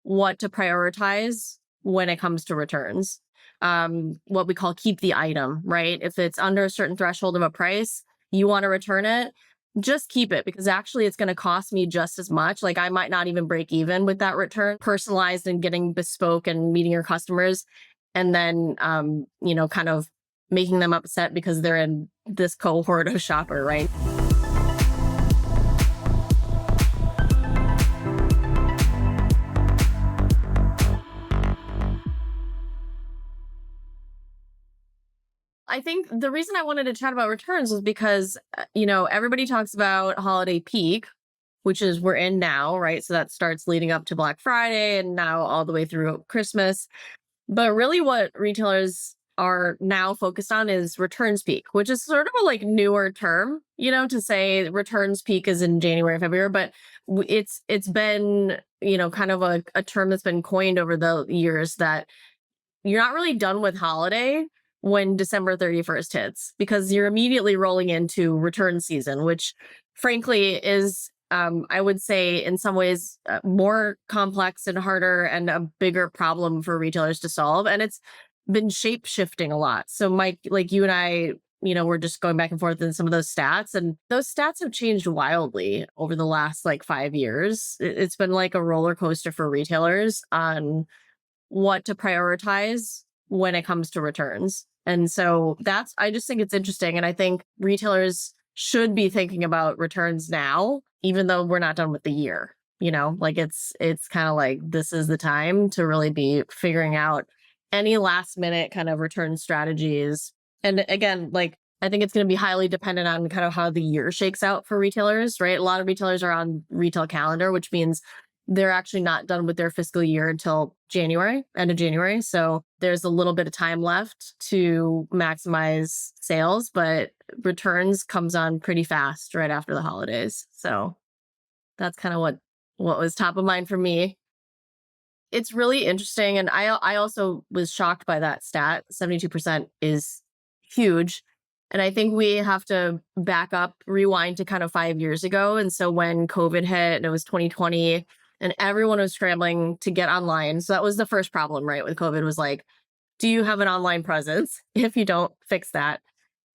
what to prioritize when it comes to returns. What we call keep the item, right? If it's under a certain threshold of a price, you want to return it, just keep it, because actually it's going to cost me just as much. Like I might not even break even with that return. Personalized and getting bespoke and meeting your customers, and then, kind of making them upset because they're in this cohort of shopper, right? I think the reason I wanted to chat about returns was because, everybody talks about holiday peak, which is we're in now, right? So that starts leading up to Black Friday and now all the way through Christmas. But really what retailers are now focused on is returns peak, which is sort of a like newer term, to say returns peak is in January, February, but it's been, kind of a term that's been coined over the years that you're not really done with holiday when December 31st hits, because you're immediately rolling into return season, which frankly is, I would say in some ways more complex and harder and a bigger problem for retailers to solve. And it's been shape shifting a lot. So Mike, like you and I, we're just going back and forth in some of those stats, and those stats have changed wildly over the last like 5 years. It's been like a roller coaster for retailers on what to prioritize when it comes to returns. And so I just think it's interesting. And I think retailers should be thinking about returns now, even though we're not done with the year. Like it's kind of like this is the time to really be figuring out any last minute kind of return strategies. And again, like I think it's going to be highly dependent on kind of how the year shakes out for retailers, right? A lot of retailers are on retail calendar, which means they're actually not done with their fiscal year until January, end of January. So there's a little bit of time left to maximize sales, but returns comes on pretty fast right after the holidays. So that's kind of what was top of mind for me. It's really interesting. And I also was shocked by that stat. 72% is huge. And I think we have to back up, rewind to kind of 5 years ago. And so when COVID hit and it was 2020, and everyone was scrambling to get online. So that was the first problem, right? With COVID was like, do you have an online presence? If you don't, fix that.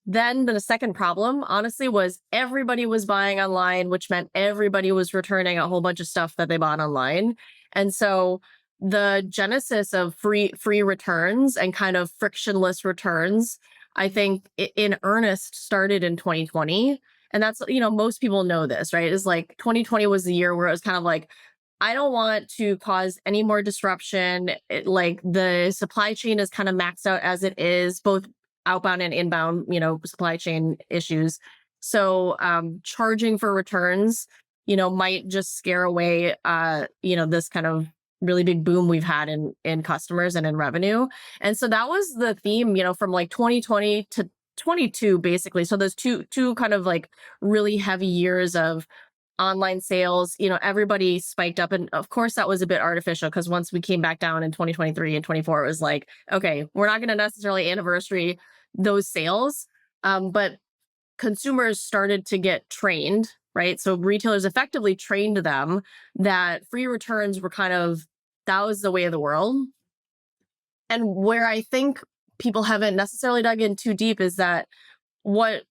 Then the second problem, honestly, was everybody was buying online, which meant everybody was returning a whole bunch of stuff that they bought online. And so the genesis of free returns and kind of frictionless returns, I think in earnest started in 2020. And that's, most people know this, right? It's like 2020 was the year where it was kind of like, I don't want to cause any more disruption. Like the supply chain is kind of maxed out as it is, both outbound and inbound, supply chain issues. So charging for returns, might just scare away, this kind of really big boom we've had in customers and in revenue. And so that was the theme, from like 2020 to 22, basically. So those two kind of like really heavy years of online sales, everybody spiked up. And of course that was a bit artificial, because once we came back down in 2023 and 24, it was like, okay, we're not going to necessarily anniversary those sales. But consumers started to get trained, right? So retailers effectively trained them that free returns were that was the way of the world. And where I think people haven't necessarily dug in too deep is that what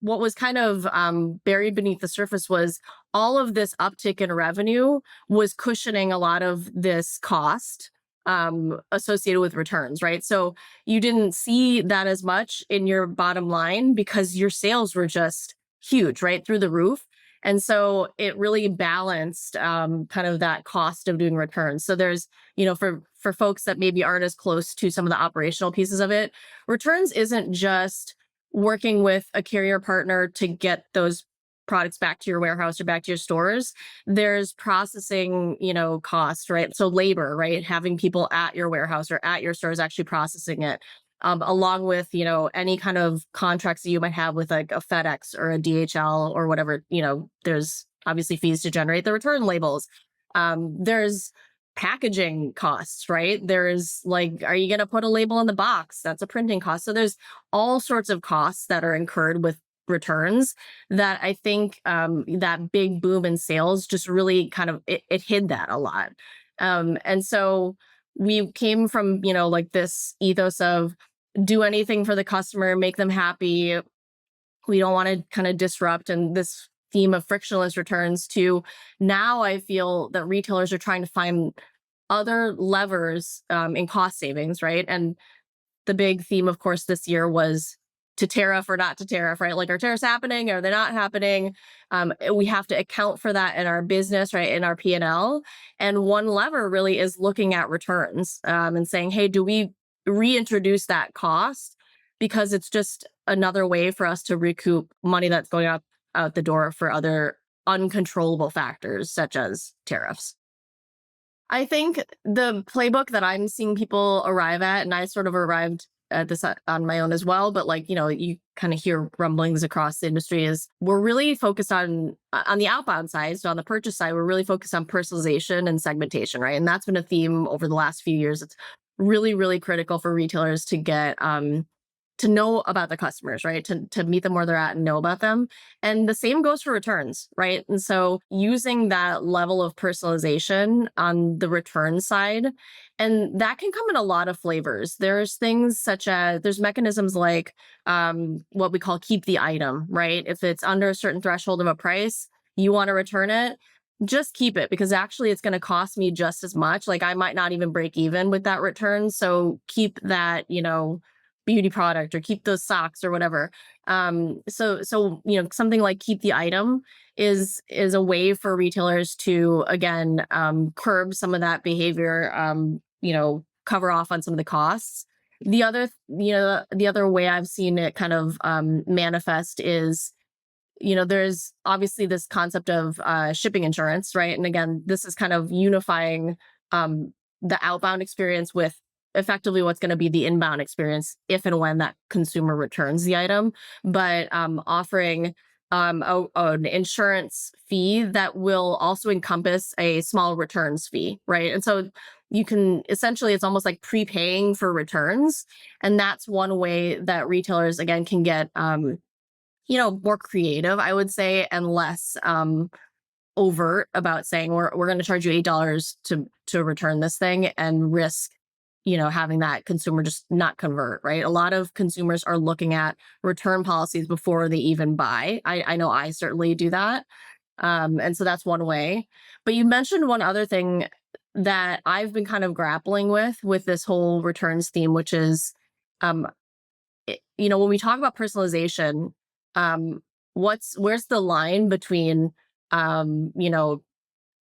was kind of buried beneath the surface was all of this uptick in revenue was cushioning a lot of this cost associated with returns, right? So you didn't see that as much in your bottom line because your sales were just huge, right? Through the roof. And so it really balanced kind of that cost of doing returns. So there's, for folks that maybe aren't as close to some of the operational pieces of it, returns isn't just working with a carrier partner to get those products back to your warehouse or back to your stores. There's processing, costs, right? So labor, right? Having people at your warehouse or at your stores actually processing it, along with, any kind of contracts that you might have with like a FedEx or a DHL or whatever, there's obviously fees to generate the return labels. There's packaging costs, right? There's like, are you going to put a label in the box? That's a printing cost. So there's all sorts of costs that are incurred with returns that I think that big boom in sales just really kind of, it hid that a lot. And so we came from, like this ethos of do anything for the customer, make them happy. We don't want to kind of disrupt, and this theme of frictionless returns to now I feel that retailers are trying to find other levers in cost savings, right? And the big theme, of course, this year was to tariff or not to tariff, right? Like, are tariffs happening? Are they not happening? We have to account for that in our business, right? In our P&L. And one lever really is looking at returns and saying, hey, do we reintroduce that cost? Because it's just another way for us to recoup money that's going out the door for other uncontrollable factors, such as tariffs. I think the playbook that I'm seeing people arrive at, and I sort of arrived at this on my own as well, but like, you kind of hear rumblings across the industry, is we're really focused on the outbound side. So on the purchase side, we're really focused on personalization and segmentation, right? And that's been a theme over the last few years. It's really, really critical for retailers to get to know about the customers, right? To meet them where they're at and know about them. And the same goes for returns, right? And so using that level of personalization on the return side, and that can come in a lot of flavors. There's things such as, there's mechanisms like what we call keep the item, right? If it's under a certain threshold of a price, you want to return it, just keep it, because actually it's going to cost me just as much. Like, I might not even break even with that return. So keep that, beauty product, or keep those socks or whatever. So something like keep the item is a way for retailers to, again, curb some of that behavior, cover off on some of the costs. The other way I've seen it kind of manifest is, there's obviously this concept of shipping insurance, right? And again, this is kind of unifying the outbound experience with effectively what's going to be the inbound experience if and when that consumer returns the item, but offering an insurance fee that will also encompass a small returns fee, right? And so you can essentially, it's almost like prepaying for returns. And that's one way that retailers, again, can get, more creative, I would say, and less overt about saying, we're going to charge you $8 to return this thing, and risk having that consumer just not convert, right? A lot of consumers are looking at return policies before they even buy. I know I certainly do that. And so that's one way. But you mentioned one other thing that I've been kind of grappling with this whole returns theme, which is, when we talk about personalization, where's the line between,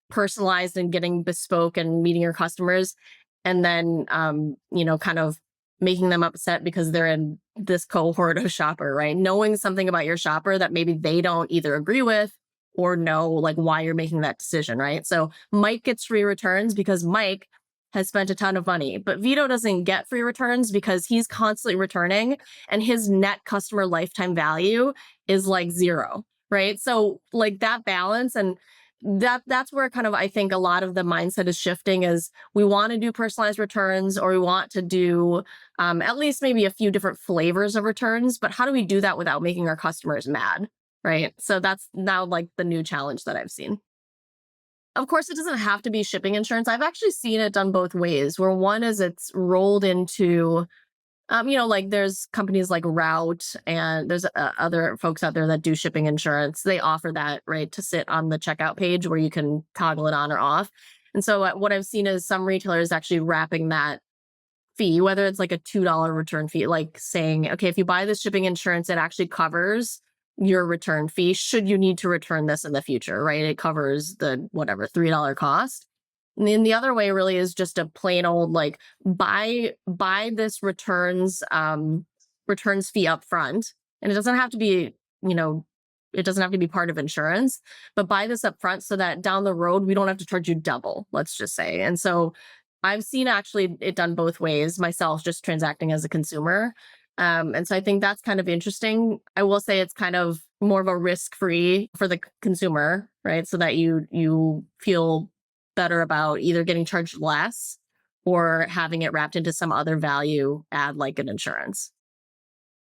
personalized and getting bespoke and meeting your customers, and then, kind of making them upset because they're in this cohort of shopper, right? Knowing something about your shopper that maybe they don't either agree with or know, like, why you're making that decision, right? So Mike gets free returns because Mike has spent a ton of money, but Vito doesn't get free returns because he's constantly returning and his net customer lifetime value is like 0, right? So like that balance, and that's where kind of, I think, a lot of the mindset is shifting, is we want to do personalized returns, or we want to do at least maybe a few different flavors of returns, but how do we do that without making our customers mad, right? So that's now like the new challenge that I've seen. Of course, it doesn't have to be shipping insurance. I've actually seen it done both ways, where one is it's rolled into, like there's companies like Route, and there's other folks out there that do shipping insurance. They offer that, right, to sit on the checkout page where you can toggle it on or off. And so what I've seen is some retailers actually wrapping that fee, whether it's like a $2 return fee, like saying, okay, if you buy this shipping insurance, it actually covers your return fee should you need to return this in the future, right? It covers the whatever $3 cost. And then the other way really is just a plain old, like, buy this returns fee up front. And it doesn't have to be, it doesn't have to be part of insurance, but buy this up front so that down the road we don't have to charge you double, let's just say. And so I've seen actually it done both ways myself, just transacting as a consumer. And so I think that's kind of interesting. I will say it's kind of more of a risk-free for the consumer, right? So that you feel better about either getting charged less or having it wrapped into some other value add, like an insurance.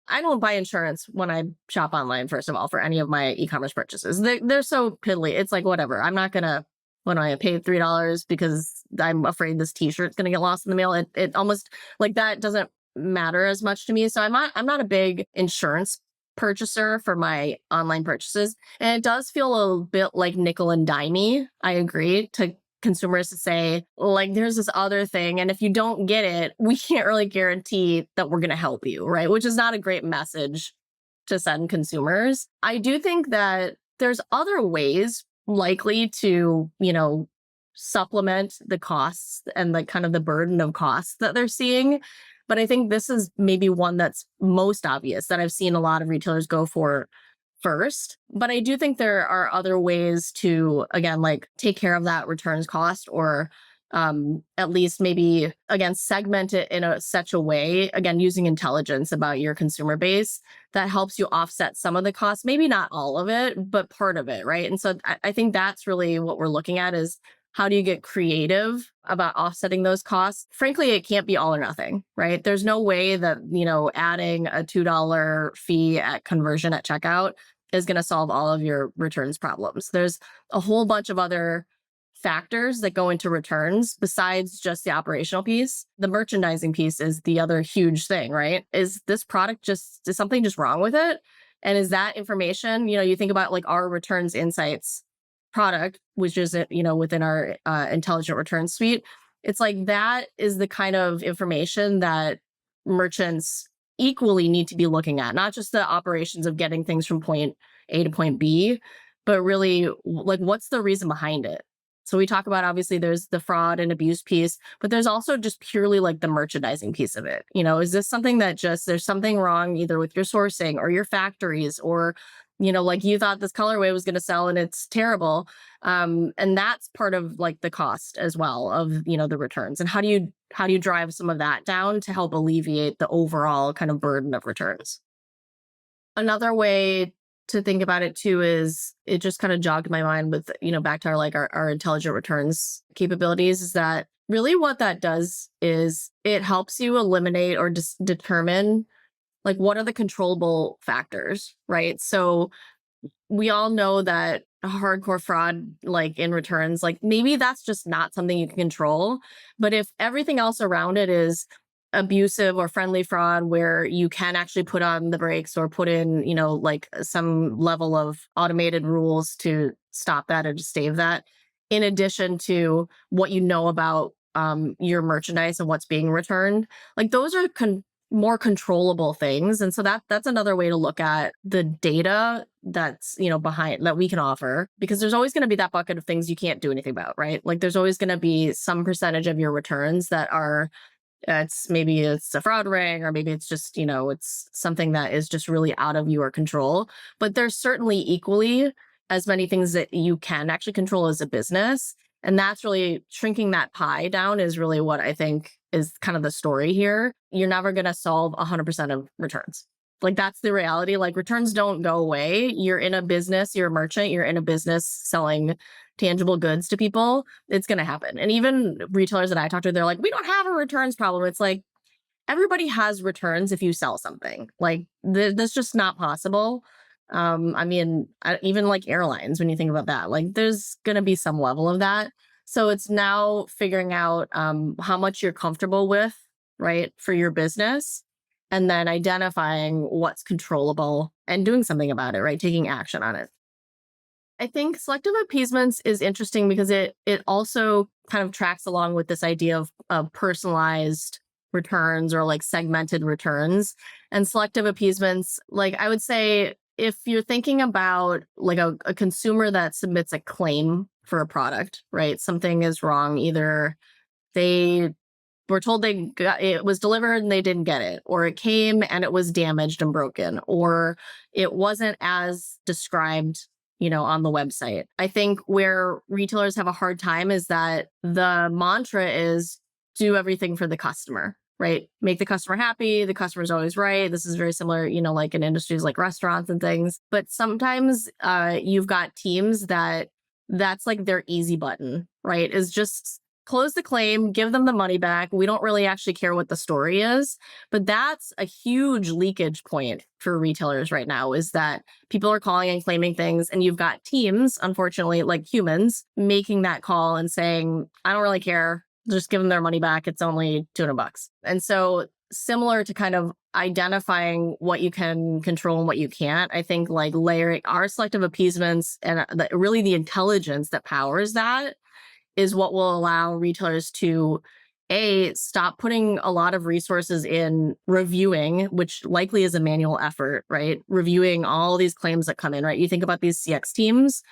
I don't buy insurance when I shop online, first of all, for any of my e-commerce purchases. They're so piddly. It's like, whatever. I'm not going to when I paid $3 because I'm afraid this t-shirt's going to get lost in the mail. It almost like that doesn't matter as much to me. So I'm not a big insurance purchaser for my online purchases. And it does feel a bit like nickel and dimey. I agree to consumers to say, like, there's this other thing. And if you don't get it, we can't really guarantee that we're going to help you, right? Which is not a great message to send consumers. I do think that there's other ways likely to, supplement the costs and like kind of the burden of costs that they're seeing. But I think this is maybe one that's most obvious that I've seen a lot of retailers go for first. But I do think there are other ways to, again, like take care of that returns cost or at least maybe, again, segment it in such a way, again, using intelligence about your consumer base that helps you offset some of the costs, maybe not all of it, but part of it, right? And so I think that's really what we're looking at is how do you get creative about offsetting those costs? Frankly, it can't be all or nothing, right? There's no way that, adding a $2 fee at conversion at checkout is going to solve all of your returns problems. There's a whole bunch of other factors that go into returns besides just the operational piece. The merchandising piece is the other huge thing, right? Is this product is something just wrong with it? And is that information, you think about like our returns insights product, which is, within our intelligent returns suite. It's like that is the kind of information that merchants equally need to be looking at, not just the operations of getting things from point A to point B, but really like what's the reason behind it? So we talk about, obviously, there's the fraud and abuse piece, but there's also just purely like the merchandising piece of it. Is this something that just there's something wrong either with your sourcing or your factories or, like you thought this colorway was going to sell and it's terrible. And that's part of like the cost as well of, the returns. And how do you drive some of that down to help alleviate the overall kind of burden of returns? Another way to think about it too is it just kind of jogged my mind with, back to our intelligent returns capabilities is that really what that does is it helps you eliminate or just determine like what are the controllable factors, right? So we all know that hardcore fraud, like in returns, like maybe that's just not something you can control. But if everything else around it is abusive or friendly fraud where you can actually put on the brakes or put in, like some level of automated rules to stop that or to stave that, in addition to what you know about your merchandise and what's being returned, like those are more controllable things. And so that's another way to look at the data that's, behind that we can offer, because there's always going to be that bucket of things you can't do anything about, right? Like there's always going to be some percentage of your returns that are maybe it's a fraud ring, or maybe it's just, it's something that is just really out of your control. But there's certainly equally as many things that you can actually control as a business. And that's really shrinking that pie down is really what I think is kind of the story here. You're never going to solve 100% of returns. Like that's the reality. Like returns don't go away. You're in a business, you're a merchant, you're in a business selling tangible goods to people. It's going to happen. And even retailers that I talk to, they're like, we don't have a returns problem. It's like, everybody has returns if you sell something. Like that's just not possible. Even like airlines, when you think about that, like there's going to be some level of that. So it's now figuring out how much you're comfortable with, right, for your business, and then identifying what's controllable and doing something about it, right, taking action on it. I think selective appeasements is interesting because it also kind of tracks along with this idea of personalized returns or like segmented returns. And selective appeasements, like I would say, if you're thinking about like a consumer that submits a claim for a product, right? Something is wrong. Either they were told it was delivered and they didn't get it, or it came and it was damaged and broken, or it wasn't as described, on the website. I think where retailers have a hard time is that the mantra is do everything for the customer, right? Make the customer happy. The customer's always right. This is very similar, like in industries like restaurants and things. But sometimes you've got teams that's like their easy button, right? Is just close the claim, give them the money back. We don't really actually care what the story is. But that's a huge leakage point for retailers right now, is that people are calling and claiming things, and you've got teams, unfortunately, like humans, making that call and saying, I don't really care. Just give them their money back. It's only $200. And so, similar to kind of identifying what you can control and what you can't, I think like layering our selective appeasements and really the intelligence that powers that is what will allow retailers to stop putting a lot of resources in reviewing, which likely is a manual effort, right? Reviewing all these claims that come in, right? You think about these CX teams,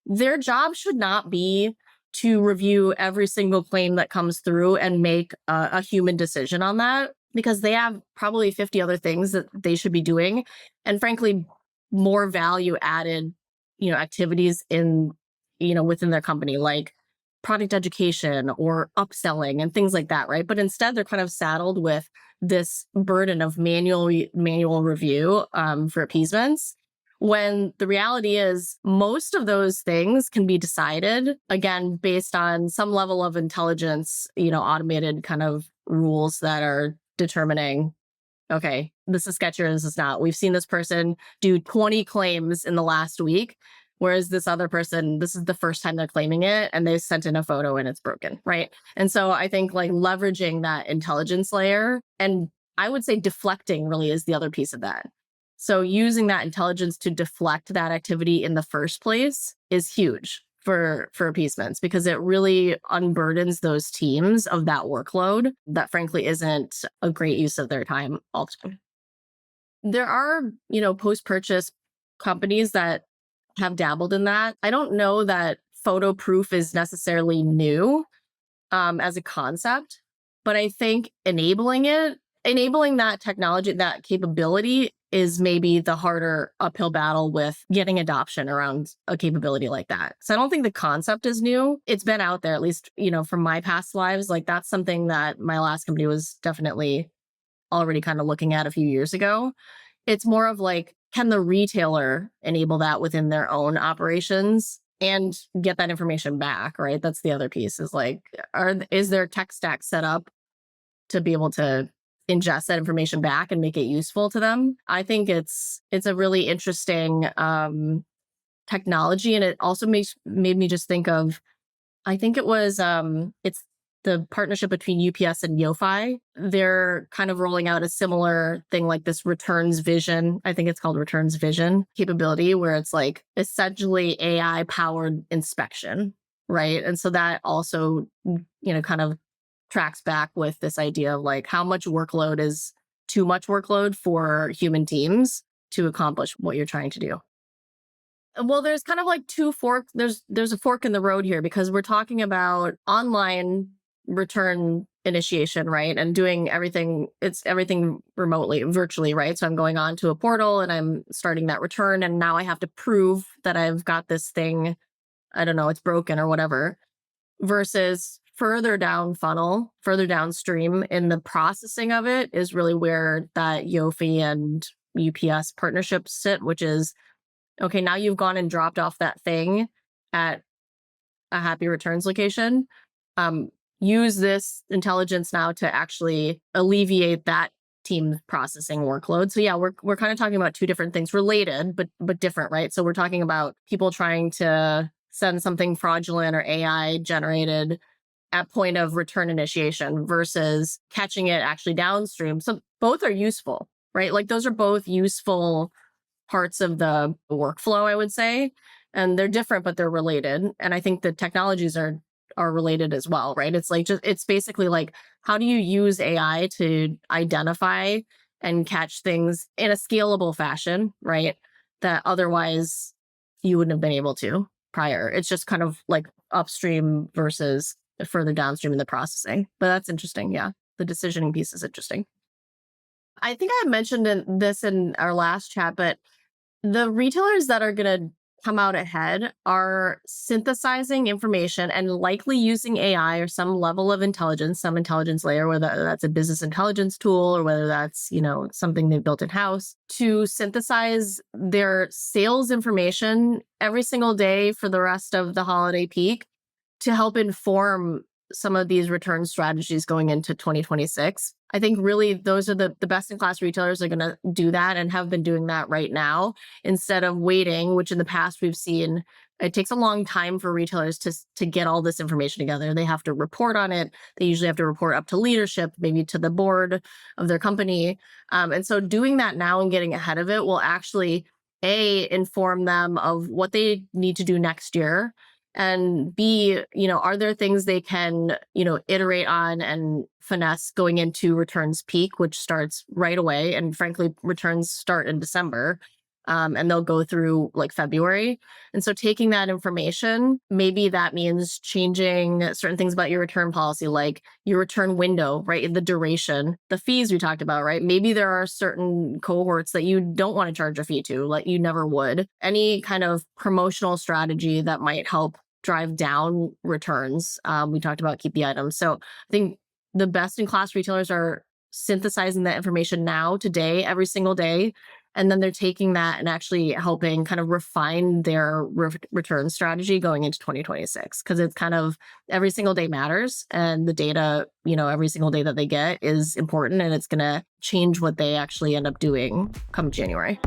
their job should not be to review every single claim that comes through and make a human decision on that, because they have probably 50 other things that they should be doing. And frankly, more value added, activities in, within their company, like product education or upselling and things like that, right? But instead, they're kind of saddled with this burden of manual review for appeasements, when the reality is most of those things can be decided, again, based on some level of intelligence, automated kind of rules that are determining, okay, this is sketchier, this is not. We've seen this person do 20 claims in the last week, whereas this other person, this is the first time they're claiming it, and they sent in a photo and it's broken, right? And so I think like leveraging that intelligence layer, and I would say deflecting really is the other piece of that. So using that intelligence to deflect that activity in the first place is huge for appeasements, because it really unburdens those teams of that workload that frankly isn't a great use of their time ultimately. There are, post-purchase companies that have dabbled in that. I don't know that photo proof is necessarily new as a concept, but I think enabling that technology, that capability is maybe the harder uphill battle with getting adoption around a capability like that. So I don't think the concept is new. It's been out there, at least, from my past lives. Like that's something that my last company was definitely already kind of looking at a few years ago. It's more of like, can the retailer enable that within their own operations and get that information back, right? That's the other piece, is like, is their tech stack set up to be able to ingest that information back and make it useful to them? I think it's a really interesting technology, and it also made me just think of, I think it was it's the partnership between UPS and Yofi. They're kind of rolling out a similar thing, like this returns vision. I think it's called returns vision capability, where it's like essentially AI powered inspection, right? And so that also, kind of tracks back with this idea of like how much workload is too much workload for human teams to accomplish what you're trying to do. Well, there's kind of like two forks. There's a fork in the road here, because we're talking about online return initiation, right? And doing everything, it's everything remotely, virtually, right? So I'm going on to a portal and I'm starting that return, and now I have to prove that I've got this thing, I don't know, it's broken or whatever, versus further down funnel, further downstream in the processing of it is really where that Yofi and UPS partnerships sit, which is, okay, now you've gone and dropped off that thing at a happy returns location. Use this intelligence now to actually alleviate that team processing workload. So yeah, we're kind of talking about two different things, related but different, right? So we're talking about people trying to send something fraudulent or AI generated at point of return initiation versus catching it actually downstream. So both are useful, right? Like those are both useful parts of the workflow, I would say. And they're different, but they're related. And I think the technologies are related as well, right? It's like it's basically like, how do you use AI to identify and catch things in a scalable fashion, right? That otherwise you wouldn't have been able to prior. It's just kind of like upstream versus further downstream in the processing. But that's interesting. Yeah. The decisioning piece is interesting. I think I mentioned this in our last chat, but the retailers that are going to come out ahead are synthesizing information and likely using AI or some level of intelligence, some intelligence layer, whether that's a business intelligence tool or whether that's, something they built in-house, to synthesize their sales information every single day for the rest of the holiday peak to help inform some of these return strategies going into 2026. I think really those are the best in class retailers are going to do that and have been doing that right now instead of waiting, which in the past we've seen it takes a long time for retailers to get all this information together. They have to report on it. They usually have to report up to leadership, maybe to the board of their company. And so doing that now and getting ahead of it will actually inform them of what they need to do next year, and B, are there things they can, iterate on and finesse going into returns peak, which starts right away. And frankly, returns start in December. And they'll go through like February. And so taking that information, maybe that means changing certain things about your return policy, like your return window, right? The duration, the fees we talked about, right? Maybe there are certain cohorts that you don't want to charge a fee to, like you never would. Any kind of promotional strategy that might help drive down returns. We talked about keep the items. So I think the best in class retailers are synthesizing that information now, today, every single day. And then they're taking that and actually helping kind of refine their return strategy going into 2026. Because it's kind of every single day matters. And the data, every single day that they get is important. And it's going to change what they actually end up doing come January.